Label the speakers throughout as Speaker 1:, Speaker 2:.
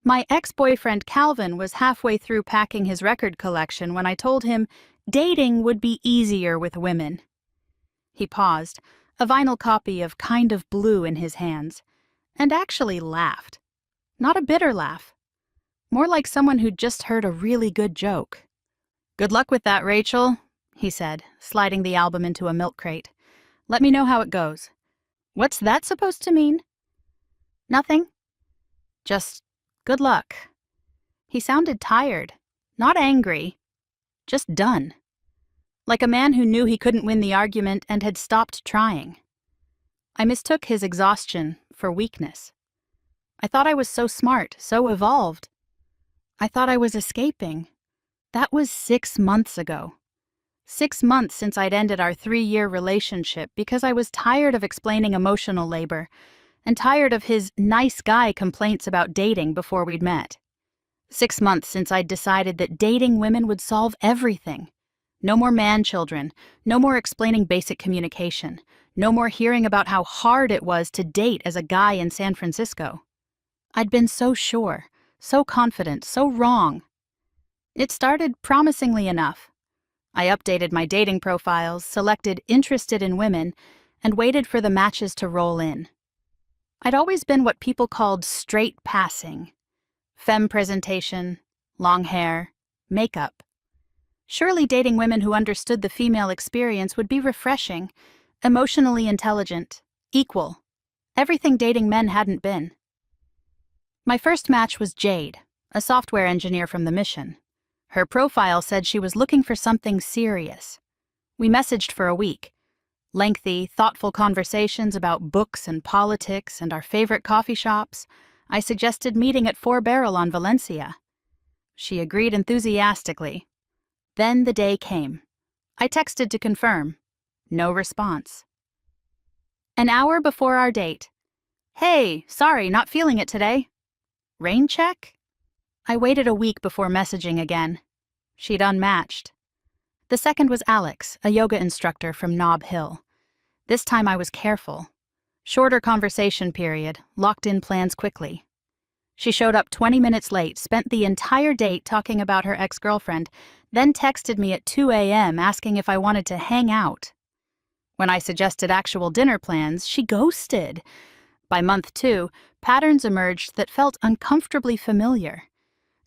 Speaker 1: My ex-boyfriend Calvin was halfway through packing his record collection when I told him dating would be easier with women. He paused, a vinyl copy of Kind of Blue in his hands, and actually laughed. Not a bitter laugh. More like someone who'd just heard a really good joke. "Good luck with that, Rachel," he said, sliding the album into a milk crate. "Let me know how it goes." "What's that supposed to mean?" "Nothing. Just good luck." He sounded tired, not angry, just done. Like a man who knew he couldn't win the argument and had stopped trying. I mistook his exhaustion for weakness. I thought I was so smart, so evolved. I thought I was escaping. That was 6 months ago. 6 months since I'd ended our 3-year relationship because I was tired of explaining emotional labor and tired of his nice guy complaints about dating before we'd met. 6 months since I'd decided that dating women would solve everything. No more man-children, no more explaining basic communication, no more hearing about how hard it was to date as a guy in San Francisco. I'd been so sure, so confident, so wrong. It started promisingly enough. I updated my dating profiles, selected interested in women, and waited for the matches to roll in. I'd always been what people called straight passing. Femme presentation, long hair, makeup. Surely dating women who understood the female experience would be refreshing, emotionally intelligent, equal. Everything dating men hadn't been. My first match was Jade, a software engineer from the Mission. Her profile said she was looking for something serious. We messaged for a week. Lengthy, thoughtful conversations about books and politics and our favorite coffee shops. I suggested meeting at 4 Barrel on Valencia. She agreed enthusiastically. Then the day came. I texted to confirm. No response. An hour before our date. "Hey, sorry, not feeling it today." Rain check? I waited a week before messaging again. She'd unmatched. The second was Alex, a yoga instructor from Nob Hill. This time I was careful. Shorter conversation period, locked in plans quickly. She showed up 20 minutes late, spent the entire date talking about her ex-girlfriend, then texted me at 2 a.m. asking if I wanted to hang out. When I suggested actual dinner plans, she ghosted. By month 2, patterns emerged that felt uncomfortably familiar.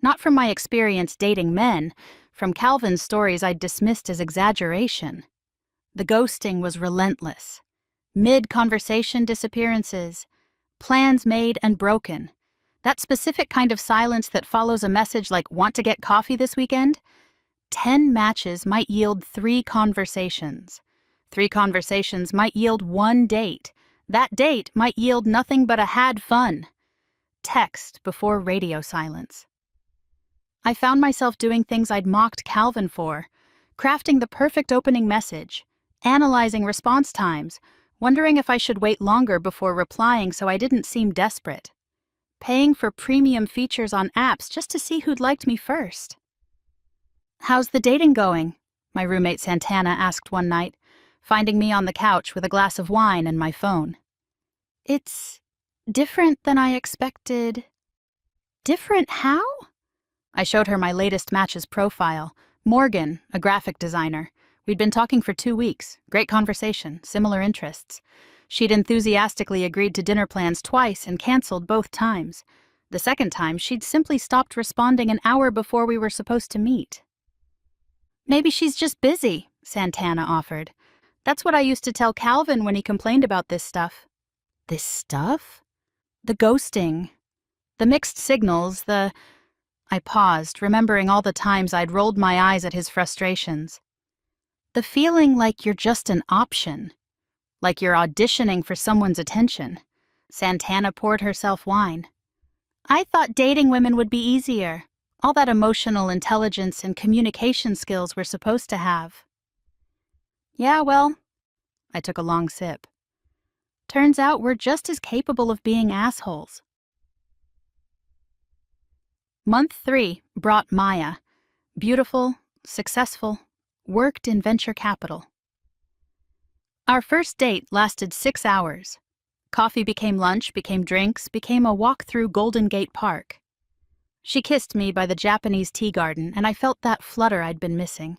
Speaker 1: Not from my experience dating men, from Calvin's stories I'd dismissed as exaggeration. The ghosting was relentless. Mid-conversation disappearances. Plans made and broken. That specific kind of silence that follows a message like, "Want to get coffee this weekend?" 10 matches might yield 3 conversations. 3 conversations might yield 1 date. That date might yield nothing but a "had fun." Text before radio silence. I found myself doing things I'd mocked Calvin for, crafting the perfect opening message, analyzing response times, wondering if I should wait longer before replying so I didn't seem desperate, paying for premium features on apps just to see who'd liked me first. "How's the dating going?" my roommate Santana asked one night, finding me on the couch with a glass of wine and my phone. "It's different than I expected." "Different how?" I showed her my latest match's profile. Morgan, a graphic designer. We'd been talking for 2 weeks. Great conversation, similar interests. She'd enthusiastically agreed to dinner plans twice and canceled both times. The second time, she'd simply stopped responding an hour before we were supposed to meet. "Maybe she's just busy," Santana offered. "That's what I used to tell Calvin when he complained about this stuff." This stuff? The ghosting. The mixed signals, I paused, remembering all the times I'd rolled my eyes at his frustrations. The feeling like you're just an option. Like you're auditioning for someone's attention. Santana poured herself wine. "I thought dating women would be easier. All that emotional intelligence and communication skills we're supposed to have." "Yeah, well," I took a long sip. "Turns out we're just as capable of being assholes." Month 3 brought Maya. Beautiful, successful, worked in venture capital. Our first date lasted 6 hours. Coffee became lunch, became drinks, became a walk through Golden Gate Park. She kissed me by the Japanese tea garden, and I felt that flutter I'd been missing.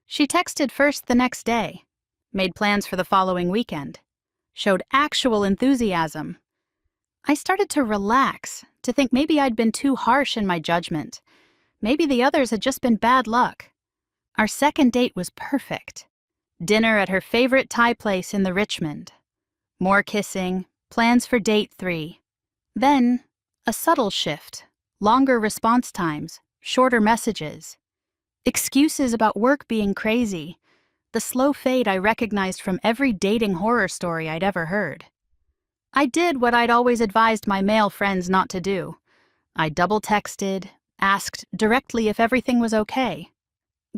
Speaker 1: She texted first the next day, made plans for the following weekend, showed actual enthusiasm. I started to relax, to think maybe I'd been too harsh in my judgment. Maybe the others had just been bad luck. Our second date was perfect. Dinner at her favorite Thai place in the Richmond. More kissing, plans for date 3. Then, a subtle shift, longer response times, shorter messages. Excuses about work being crazy. The slow fade I recognized from every dating horror story I'd ever heard. I did what I'd always advised my male friends not to do. I double-texted, asked directly if everything was okay.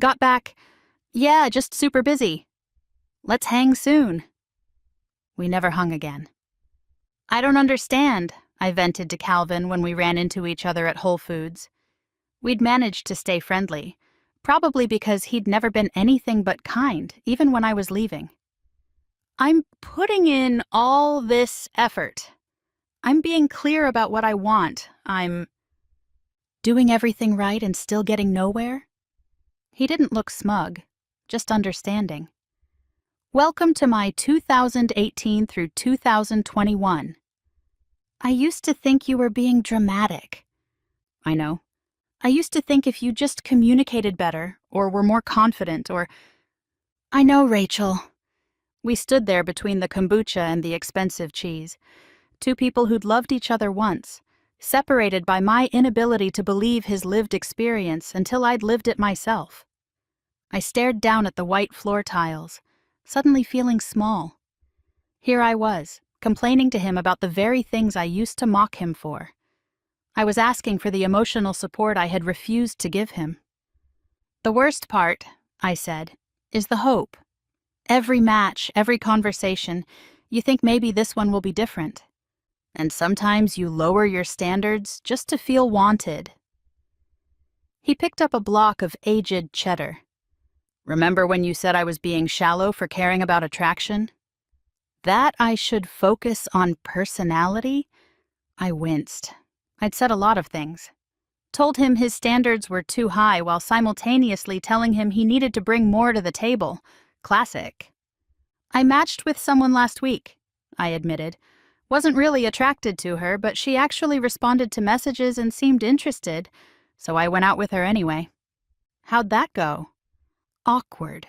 Speaker 1: Got back, "Yeah, just super busy. Let's hang soon." We never hung again. "I don't understand," I vented to Calvin when we ran into each other at Whole Foods. We'd managed to stay friendly, probably because he'd never been anything but kind, even when I was leaving. "I'm putting in all this effort. I'm being clear about what I want. I'm doing everything right and still getting nowhere?" He didn't look smug, just understanding. "Welcome to my 2018 through 2021. I used to think you were being dramatic." "I know. I used to think if you just communicated better, or were more confident, or—" "I know, Rachel." We stood there between the kombucha and the expensive cheese, two people who'd loved each other once, separated by my inability to believe his lived experience until I'd lived it myself. I stared down at the white floor tiles, suddenly feeling small. Here I was, complaining to him about the very things I used to mock him for. I was asking for the emotional support I had refused to give him. "The worst part," I said, "is the hope. Every match, every conversation, you think maybe this one will be different. And sometimes you lower your standards just to feel wanted." He picked up a block of aged cheddar. "Remember when you said I was being shallow for caring about attraction? That I should focus on personality?" I winced. I'd said a lot of things. Told him his standards were too high while simultaneously telling him he needed to bring more to the table. Classic. "I matched with someone last week," I admitted. "Wasn't really attracted to her, but she actually responded to messages and seemed interested, so I went out with her anyway." "How'd that go?" Awkward.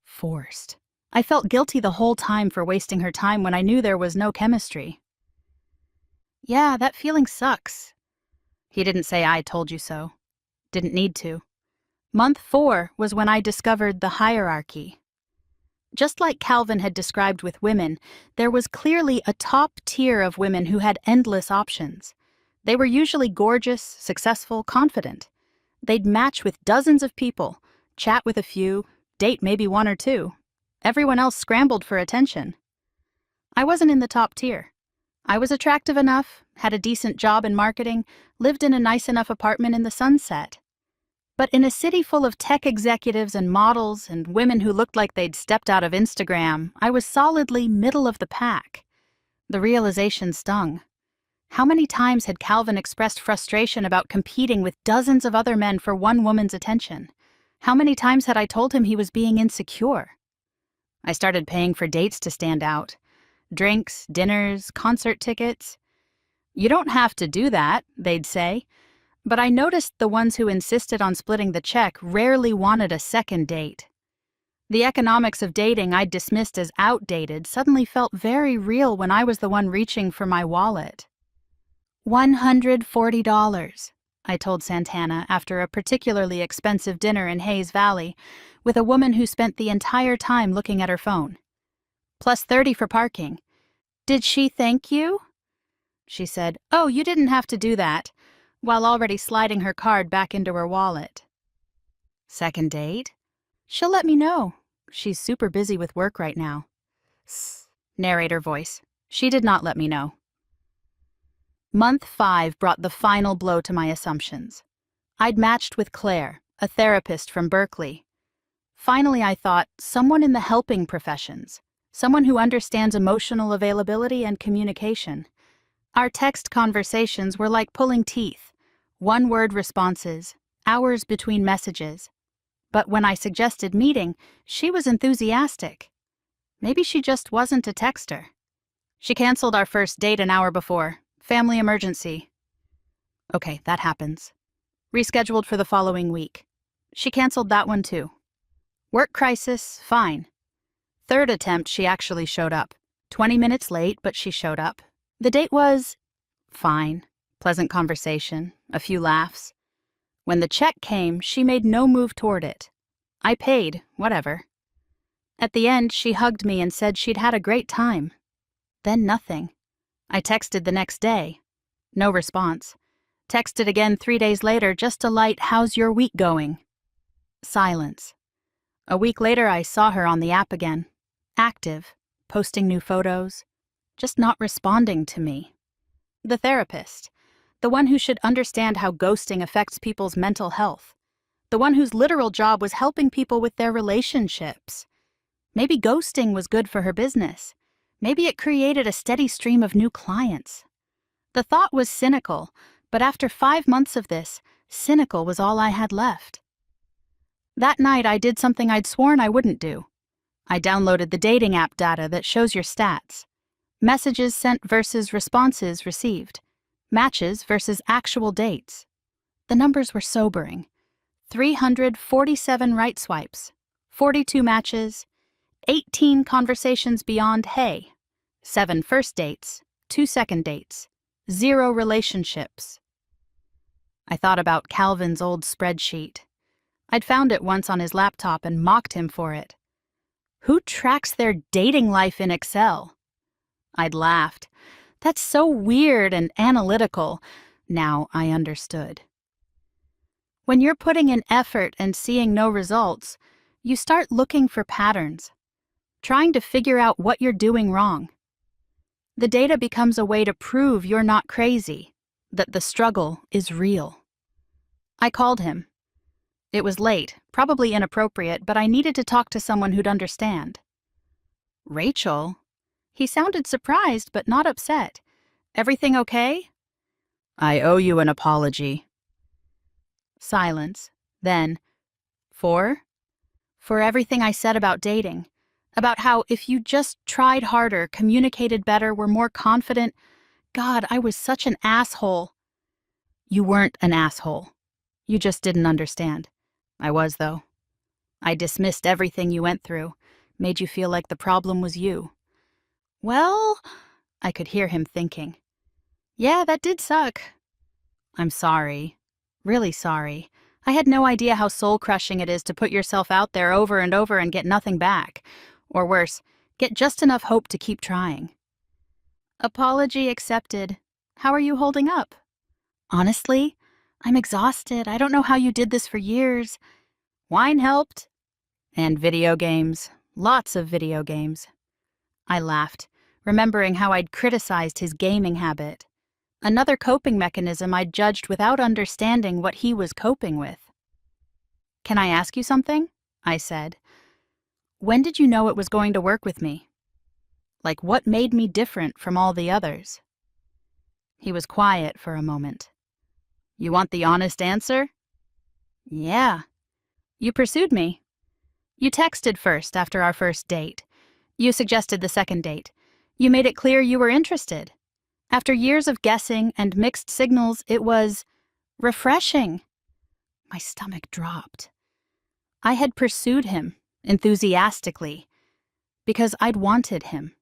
Speaker 1: Forced. I felt guilty the whole time for wasting her time when I knew there was no chemistry. "Yeah, that feeling sucks." He didn't say I told you so. Didn't need to. Month 4 was when I discovered the hierarchy. Just like Calvin had described with women, there was clearly a top tier of women who had endless options. They were usually gorgeous, successful, confident. They'd match with dozens of people, chat with a few, date maybe 1 or 2. Everyone else scrambled for attention. I wasn't in the top tier. I was attractive enough, had a decent job in marketing, lived in a nice enough apartment in the Sunset. But in a city full of tech executives and models and women who looked like they'd stepped out of Instagram, I was solidly middle of the pack. The realization stung. How many times had Calvin expressed frustration about competing with dozens of other men for one woman's attention? How many times had I told him he was being insecure? I started paying for dates to stand out. Drinks, dinners, concert tickets. "You don't have to do that," they'd say. But I noticed the ones who insisted on splitting the check rarely wanted a second date. The economics of dating I'd dismissed as outdated suddenly felt very real when I was the one reaching for my wallet. $140, I told Santana after a particularly expensive dinner in Hayes Valley with a woman who spent the entire time looking at her phone. Plus 30 for parking. "Did she thank you?" She said, "Oh, you didn't have to do that," while already sliding her card back into her wallet. "Second date? She'll let me know. She's super busy with work right now." Narrator voice. She did not let me know. Month 5 brought the final blow to my assumptions. I'd matched with Claire, a therapist from Berkeley. Finally, I thought, someone in the helping professions. Someone who understands emotional availability and communication. Our text conversations were like pulling teeth. One-word responses, hours between messages. But when I suggested meeting, she was enthusiastic. Maybe she just wasn't a texter. She canceled our first date an hour before. Family emergency. Okay, that happens. Rescheduled for the following week. She canceled that one too. Work crisis, fine. Third attempt, she actually showed up. 20 minutes late, but she showed up. The date was fine. Pleasant conversation, a few laughs. When the check came, she made no move toward it. I paid, whatever. At the end, she hugged me and said she'd had a great time. Then nothing. I texted the next day. No response. Texted again 3 days later, just a light, "How's your week going?" Silence. A week later, I saw her on the app again. Active, posting new photos, just not responding to me. The therapist. The one who should understand how ghosting affects people's mental health. The one whose literal job was helping people with their relationships. Maybe ghosting was good for her business. Maybe it created a steady stream of new clients. The thought was cynical, but after 5 months of this, cynical was all I had left. That night, I did something I'd sworn I wouldn't do. I downloaded the dating app data that shows your stats. Messages sent versus responses received. Matches versus actual dates. The numbers were sobering. 347 right swipes, 42 matches, 18 conversations beyond hey, 7 first dates, 2 second dates, 0 relationships. I thought about Calvin's old spreadsheet. I'd found it once on his laptop and mocked him for it. Who tracks their dating life in Excel? I'd laughed. That's so weird and analytical. Now I understood. When you're putting in effort and seeing no results, you start looking for patterns, trying to figure out what you're doing wrong. The data becomes a way to prove you're not crazy, that the struggle is real. I called him. It was late, probably inappropriate, but I needed to talk to someone who'd understand. Rachel? He sounded surprised, but not upset. Everything okay? I owe you an apology. Silence. Then, For everything I said about dating. About how if you just tried harder, communicated better, were more confident. God, I was such an asshole. You weren't an asshole. You just didn't understand. I was, though. I dismissed everything you went through, made you feel like the problem was you. Well, I could hear him thinking. Yeah, that did suck. I'm sorry. Really sorry. I had no idea how soul-crushing it is to put yourself out there over and over and get nothing back. Or worse, get just enough hope to keep trying. Apology accepted. How are you holding up? Honestly, I'm exhausted. I don't know how you did this for years. Wine helped. And video games. Lots of video games. I laughed, remembering how I'd criticized his gaming habit. Another coping mechanism I'd judged without understanding what he was coping with. Can I ask you something? I said. When did you know it was going to work with me? Like, what made me different from all the others? He was quiet for a moment. You want the honest answer? Yeah. You pursued me. You texted first after our first date. You suggested the second date. You made it clear you were interested. After years of guessing and mixed signals, it was refreshing. My stomach dropped. I had pursued him, enthusiastically, because I'd wanted him.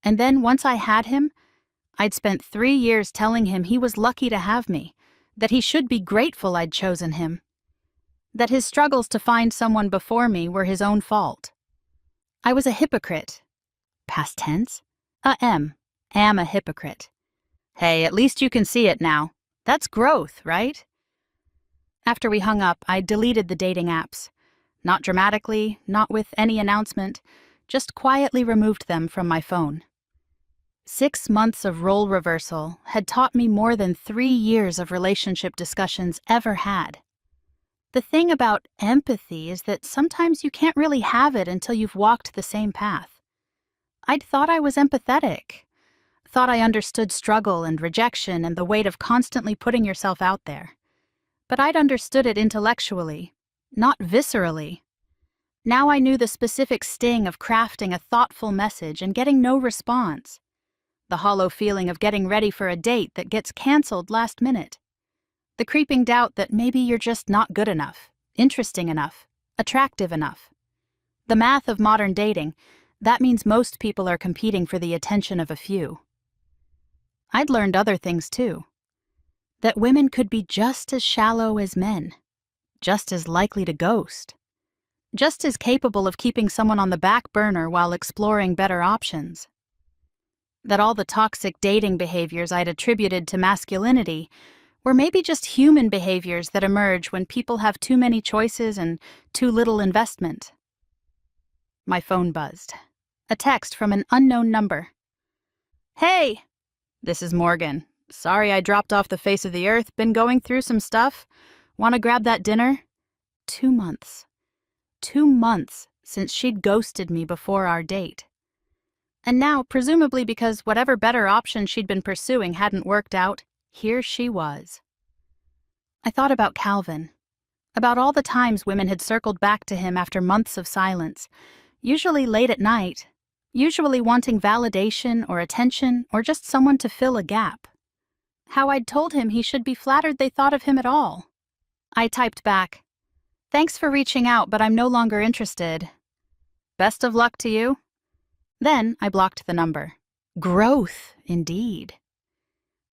Speaker 1: And then once I had him, I'd spent 3 years telling him he was lucky to have me, that he should be grateful I'd chosen him, that his struggles to find someone before me were his own fault. I was a hypocrite. Past tense? Am a hypocrite. Hey, at least you can see it now. That's growth, right? After we hung up, I deleted the dating apps. Not dramatically, not with any announcement, just quietly removed them from my phone. 6 months of role reversal had taught me more than 3 years of relationship discussions ever had. The thing about empathy is that sometimes you can't really have it until you've walked the same path. I'd thought I was empathetic. Thought I understood struggle and rejection and the weight of constantly putting yourself out there. But I'd understood it intellectually, not viscerally. Now I knew the specific sting of crafting a thoughtful message and getting no response. The hollow feeling of getting ready for a date that gets canceled last minute. The creeping doubt that maybe you're just not good enough, interesting enough, attractive enough. The math of modern dating, that means most people are competing for the attention of a few. I'd learned other things too. That women could be just as shallow as men, just as likely to ghost, just as capable of keeping someone on the back burner while exploring better options. That all the toxic dating behaviors I'd attributed to masculinity were maybe just human behaviors that emerge when people have too many choices and too little investment. My phone buzzed. A text from an unknown number. "Hey! This is Morgan. Sorry I dropped off the face of the earth. Been going through some stuff. Want to grab that dinner?" 2 months. 2 months since she'd ghosted me before our date. And now, presumably because whatever better option she'd been pursuing hadn't worked out, here she was. I thought about Calvin, about all the times women had circled back to him after months of silence, usually late at night, usually wanting validation or attention or just someone to fill a gap. How I'd told him he should be flattered they thought of him at all. I typed back, "Thanks for reaching out, but I'm no longer interested. Best of luck to you." Then I blocked the number. Growth, indeed.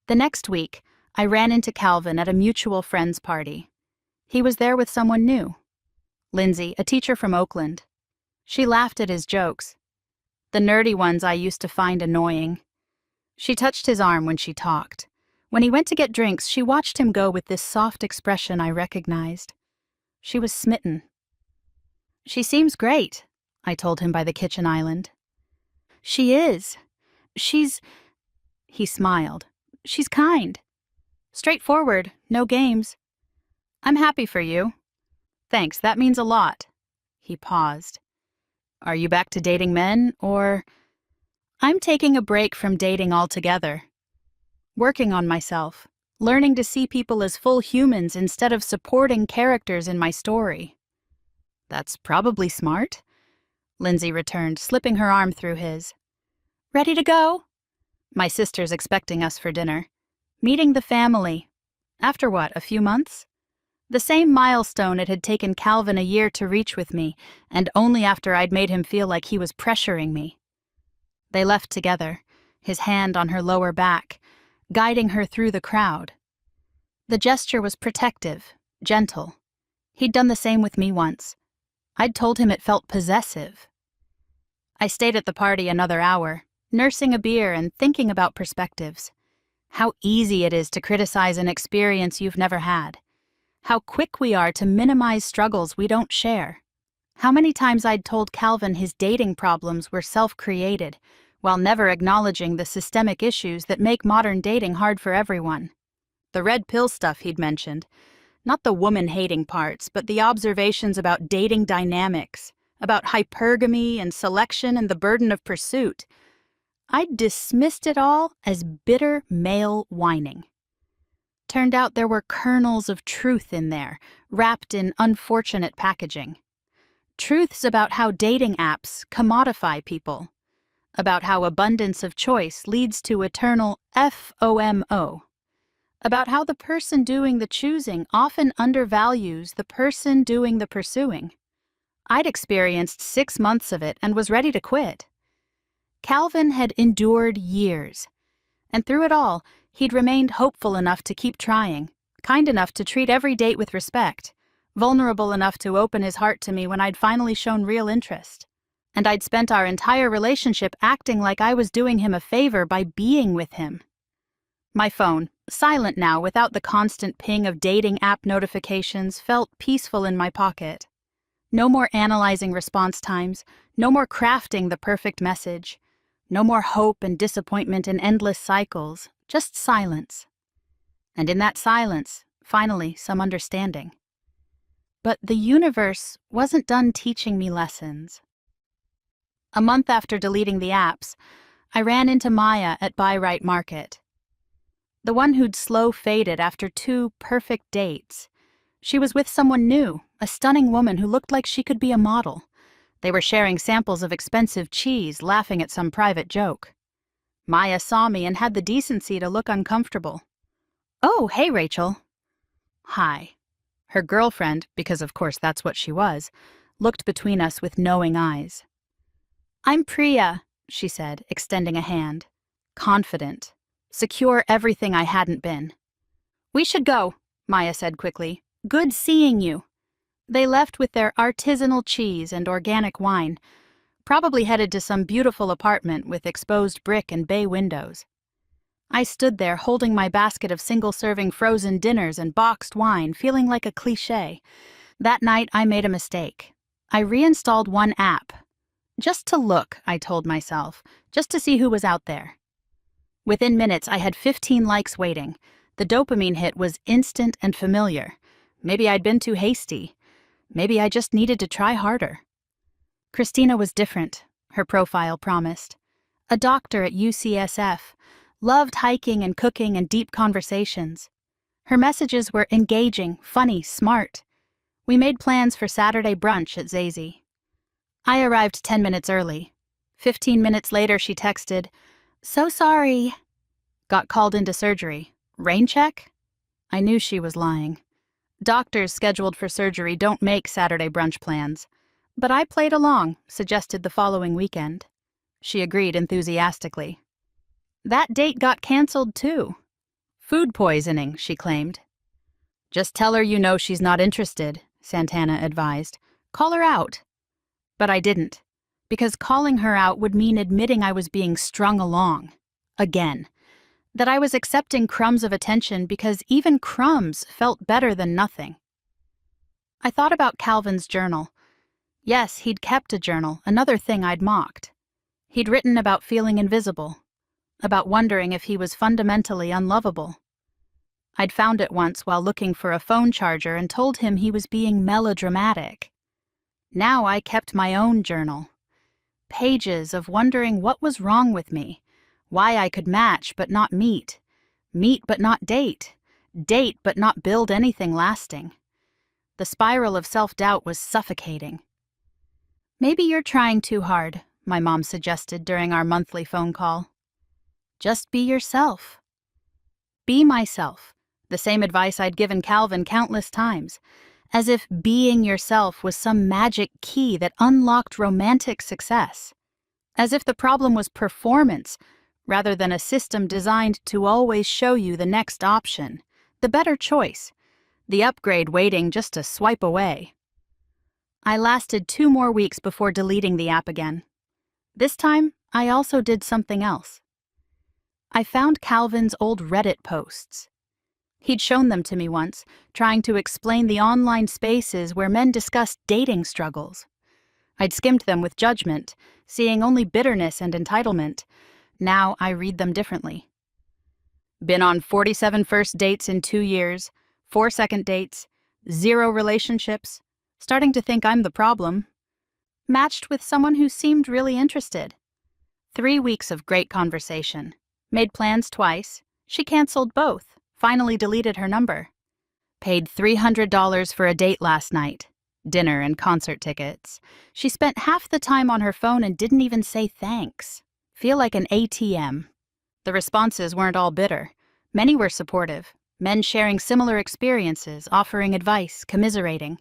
Speaker 1: The next week, I ran into Calvin at a mutual friend's party. He was there with someone new. Lindsay, a teacher from Oakland. She laughed at his jokes, the nerdy ones I used to find annoying. She touched his arm when she talked. When he went to get drinks, she watched him go with this soft expression I recognized. She was smitten. "She seems great," I told him by the kitchen island. "She is. He smiled. "She's kind. Straightforward, no games. I'm happy for you." "Thanks, that means a lot." He paused. "Are you back to dating men, or—" "I'm taking a break from dating altogether. Working on myself, learning to see people as full humans instead of supporting characters in my story." "That's probably smart," Lindsay returned, slipping her arm through his. "Ready to go?" "My sister's expecting us for dinner. Meeting the family. After what, a few months?" The same milestone it had taken Calvin a year to reach with me, and only after I'd made him feel like he was pressuring me. They left together, his hand on her lower back, guiding her through the crowd. The gesture was protective, gentle. He'd done the same with me once. I'd told him it felt possessive. I stayed at the party another hour, nursing a beer and thinking about perspectives. How easy it is to criticize an experience you've never had. How quick we are to minimize struggles we don't share. How many times I'd told Calvin his dating problems were self-created, while never acknowledging the systemic issues that make modern dating hard for everyone. The red pill stuff he'd mentioned. Not the woman-hating parts, but the observations about dating dynamics, about hypergamy and selection and the burden of pursuit. I'd dismissed it all as bitter male whining. Turned out there were kernels of truth in there, wrapped in unfortunate packaging. Truths about how dating apps commodify people, about how abundance of choice leads to eternal FOMO, about how the person doing the choosing often undervalues the person doing the pursuing. I'd experienced 6 months of it and was ready to quit. Calvin had endured years, and through it all, he'd remained hopeful enough to keep trying, kind enough to treat every date with respect, vulnerable enough to open his heart to me when I'd finally shown real interest. And I'd spent our entire relationship acting like I was doing him a favor by being with him. My phone, silent now without the constant ping of dating app notifications, felt peaceful in my pocket. No more analyzing response times, no more crafting the perfect message, no more hope and disappointment in endless cycles, just silence. And in that silence, finally, some understanding. But the universe wasn't done teaching me lessons. A month after deleting the apps, I ran into Maya at Buy-Right Market, the one who'd slow faded after 2 perfect dates. She was with someone new, a stunning woman who looked like she could be a model. They were sharing samples of expensive cheese, laughing at some private joke. Maya saw me and had the decency to look uncomfortable. "Oh, hey, Rachel." "Hi." Her girlfriend, because of course that's what she was, looked between us with knowing eyes. "I'm Priya," she said, extending a hand. Confident. Secure everything I hadn't been. "We should go," Maya said quickly. "Good seeing you." They left with their artisanal cheese and organic wine, probably headed to some beautiful apartment with exposed brick and bay windows. I stood there holding my basket of single-serving frozen dinners and boxed wine, feeling like a cliché. That night, I made a mistake. I reinstalled one app. Just to look, I told myself, just to see who was out there. Within minutes, I had 15 likes waiting. The dopamine hit was instant and familiar. Maybe I'd been too hasty. Maybe I just needed to try harder. Christina was different, her profile promised. A doctor at UCSF, loved hiking and cooking and deep conversations. Her messages were engaging, funny, smart. We made plans for Saturday brunch at Zazie. I arrived 10 minutes early. 15 minutes later, she texted, "So sorry." Got called into surgery. Rain check? I knew she was lying. Doctors scheduled for surgery don't make Saturday brunch plans. But I played along, suggested the following weekend. She agreed enthusiastically. That date got canceled too. Food poisoning, she claimed. "Just tell her you know she's not interested," Santana advised. "Call her out." But I didn't, because calling her out would mean admitting I was being strung along. Again. That I was accepting crumbs of attention because even crumbs felt better than nothing. I thought about Calvin's journal. Yes, he'd kept a journal, another thing I'd mocked. He'd written about feeling invisible, about wondering if he was fundamentally unlovable. I'd found it once while looking for a phone charger and told him he was being melodramatic. Now I kept my own journal. Pages of wondering what was wrong with me, why I could match but not meet but not date but not build anything lasting. The spiral of self-doubt was suffocating. "Maybe you're trying too hard," my mom suggested during our monthly phone call. "Just be yourself." Be myself, the same advice I'd given Calvin countless times, as if being yourself was some magic key that unlocked romantic success, as if the problem was performance rather than a system designed to always show you the next option, the better choice, the upgrade waiting just to swipe away. I lasted 2 more weeks before deleting the app again. This time, I also did something else. I found Calvin's old Reddit posts. He'd shown them to me once, trying to explain the online spaces where men discussed dating struggles. I'd skimmed them with judgment, seeing only bitterness and entitlement. Now I read them differently. Been on 47 first dates in 2 years, 4 second dates, 0 relationships, starting to think I'm the problem. Matched with someone who seemed really interested. 3 weeks of great conversation. Made plans twice. She canceled both, finally deleted her number. Paid $300 for a date last night. Dinner and concert tickets. She spent half the time on her phone and didn't even say thanks. Feel like an ATM. The responses weren't all bitter. Many were supportive. Men sharing similar experiences, offering advice, commiserating.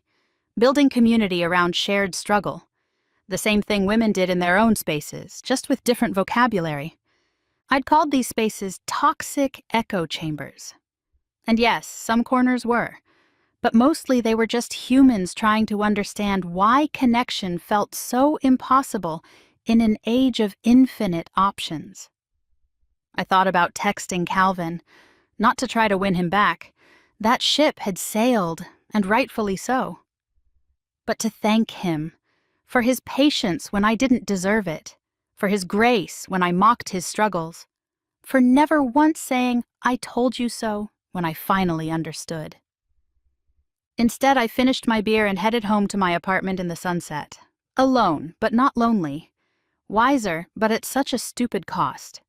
Speaker 1: Building community around shared struggle. The same thing women did in their own spaces, just with different vocabulary. I'd called these spaces toxic echo chambers. And yes, some corners were. But mostly they were just humans trying to understand why connection felt so impossible in an age of infinite options. I thought about texting Calvin, not to try to win him back. That ship had sailed, and rightfully so. But to thank him for his patience when I didn't deserve it, for his grace when I mocked his struggles, for never once saying, "I told you so," when I finally understood. Instead, I finished my beer and headed home to my apartment in the sunset. Alone, but not lonely. Wiser, but at such a stupid cost.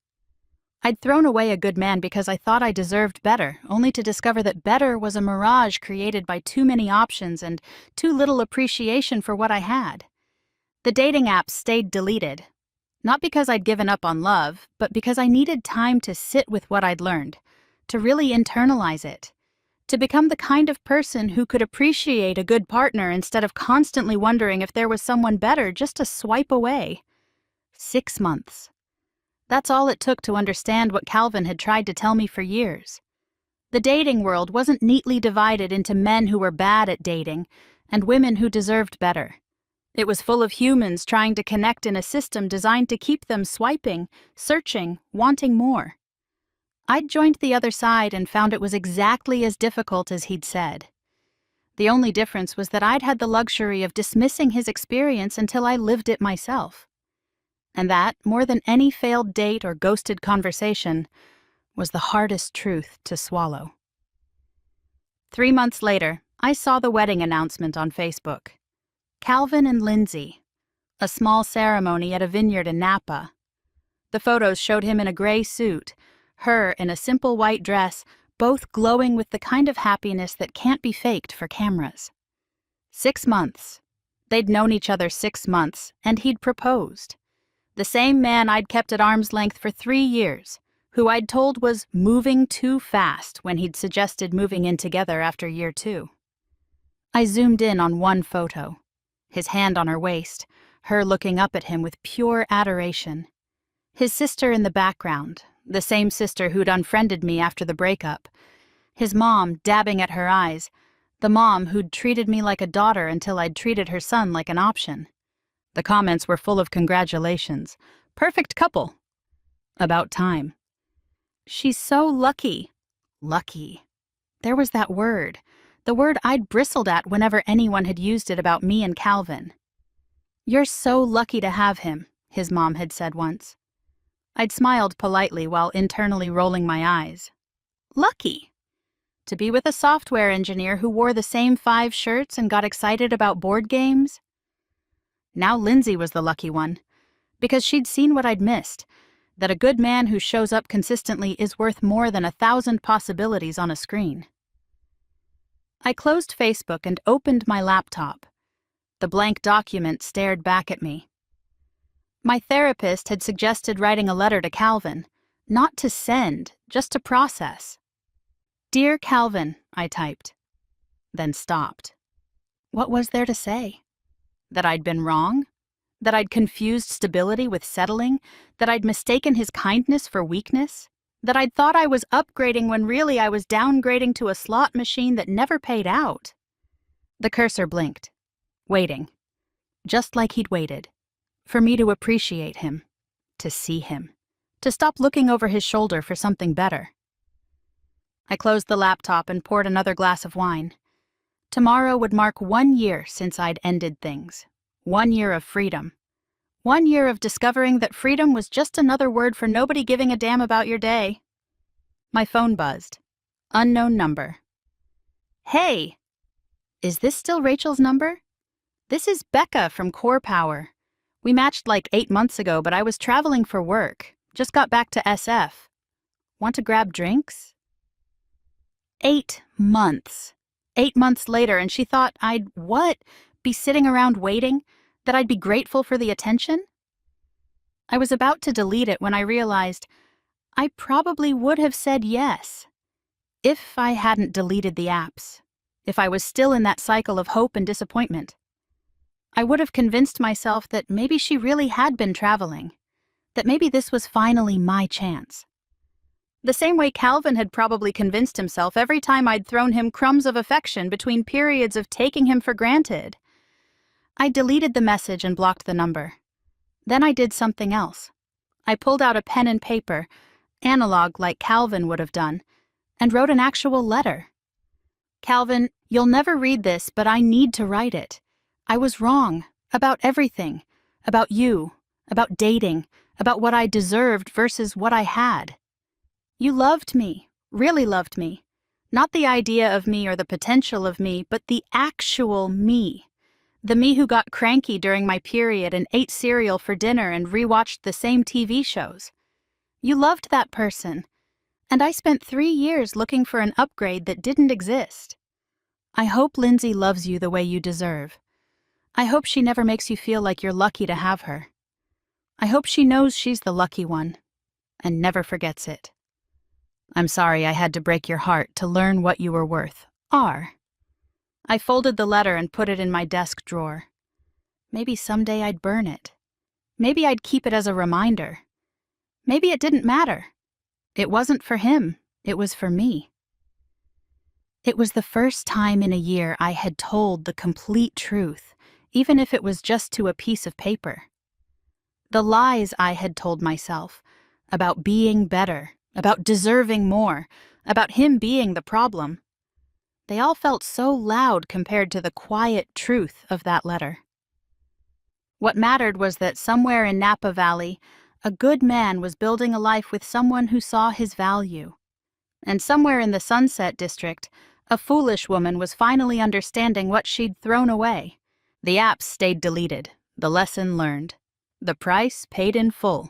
Speaker 1: I'd thrown away a good man because I thought I deserved better, only to discover that better was a mirage created by too many options and too little appreciation for what I had. The dating apps stayed deleted, not because I'd given up on love, but because I needed time to sit with what I'd learned, to really internalize it, to become the kind of person who could appreciate a good partner instead of constantly wondering if there was someone better just to swipe away. 6 months. That's all it took to understand what Calvin had tried to tell me for years. The dating world wasn't neatly divided into men who were bad at dating and women who deserved better. It was full of humans trying to connect in a system designed to keep them swiping, searching, wanting more. I'd joined the other side and found it was exactly as difficult as he'd said. The only difference was that I'd had the luxury of dismissing his experience until I lived it myself. And that, more than any failed date or ghosted conversation, was the hardest truth to swallow. 3 months later, I saw the wedding announcement on Facebook. Calvin and Lindsay. A small ceremony at a vineyard in Napa. The photos showed him in a gray suit, her in a simple white dress, both glowing with the kind of happiness that can't be faked for cameras. 6 months. They'd known each other 6 months, and he'd proposed. The same man I'd kept at arm's length for 3 years, who I'd told was moving too fast when he'd suggested moving in together after year 2. I zoomed in on one photo, his hand on her waist, her looking up at him with pure adoration. His sister in the background, the same sister who'd unfriended me after the breakup. His mom dabbing at her eyes, the mom who'd treated me like a daughter until I'd treated her son like an option. The comments were full of congratulations. Perfect couple. About time. She's so lucky. Lucky. There was that word. The word I'd bristled at whenever anyone had used it about me and Calvin. You're so lucky to have him, his mom had said once. I'd smiled politely while internally rolling my eyes. Lucky? To be with a software engineer who wore the same 5 shirts and got excited about board games? Now Lindsay was the lucky one, because she'd seen what I'd missed, that a good man who shows up consistently is worth more than 1,000 possibilities on a screen. I closed Facebook and opened my laptop. The blank document stared back at me. My therapist had suggested writing a letter to Calvin, not to send, just to process. Dear Calvin, I typed, then stopped. What was there to say? That I'd been wrong? That I'd confused stability with settling? That I'd mistaken his kindness for weakness? That I'd thought I was upgrading when really I was downgrading to a slot machine that never paid out? The cursor blinked, waiting, just like he'd waited, for me to appreciate him, to see him, to stop looking over his shoulder for something better. I closed the laptop and poured another glass of wine. Tomorrow would mark 1 year since I'd ended things. 1 year of freedom. 1 year of discovering that freedom was just another word for nobody giving a damn about your day. My phone buzzed. Unknown number. Hey! Is this still Rachel's number? This is Becca from Core Power. We matched like 8 months ago, but I was traveling for work. Just got back to SF. Want to grab drinks? 8 months. 8 months later, and she thought I'd, what? Be sitting around waiting? That I'd be grateful for the attention? I was about to delete it when I realized I probably would have said yes. If I hadn't deleted the apps. If I was still in that cycle of hope and disappointment. I would have convinced myself that maybe she really had been traveling. That maybe this was finally my chance. The same way Calvin had probably convinced himself every time I'd thrown him crumbs of affection between periods of taking him for granted. I deleted the message and blocked the number. Then I did something else. I pulled out a pen and paper, analog like Calvin would have done, and wrote an actual letter. Calvin, you'll never read this, but I need to write it. I was wrong about everything, about you, about dating, about what I deserved versus what I had. You loved me, really loved me. Not the idea of me or the potential of me, but the actual me. The me who got cranky during my period and ate cereal for dinner and rewatched the same TV shows. You loved that person, and I spent 3 years looking for an upgrade that didn't exist. I hope Lindsay loves you the way you deserve. I hope she never makes you feel like you're lucky to have her. I hope she knows she's the lucky one, and never forgets it. I'm sorry I had to break your heart to learn what you were worth. R. I folded the letter and put it in my desk drawer. Maybe someday I'd burn it. Maybe I'd keep it as a reminder. Maybe it didn't matter. It wasn't for him. It was for me. It was the first time in a year I had told the complete truth, even if it was just to a piece of paper. The lies I had told myself about being better, about deserving more, about him being the problem, they all felt so loud compared to the quiet truth of that letter. What mattered was that somewhere in Napa Valley, a good man was building a life with someone who saw his value. And somewhere in the Sunset District, a foolish woman was finally understanding what she'd thrown away. The apps stayed deleted, the lesson learned, the price paid in full.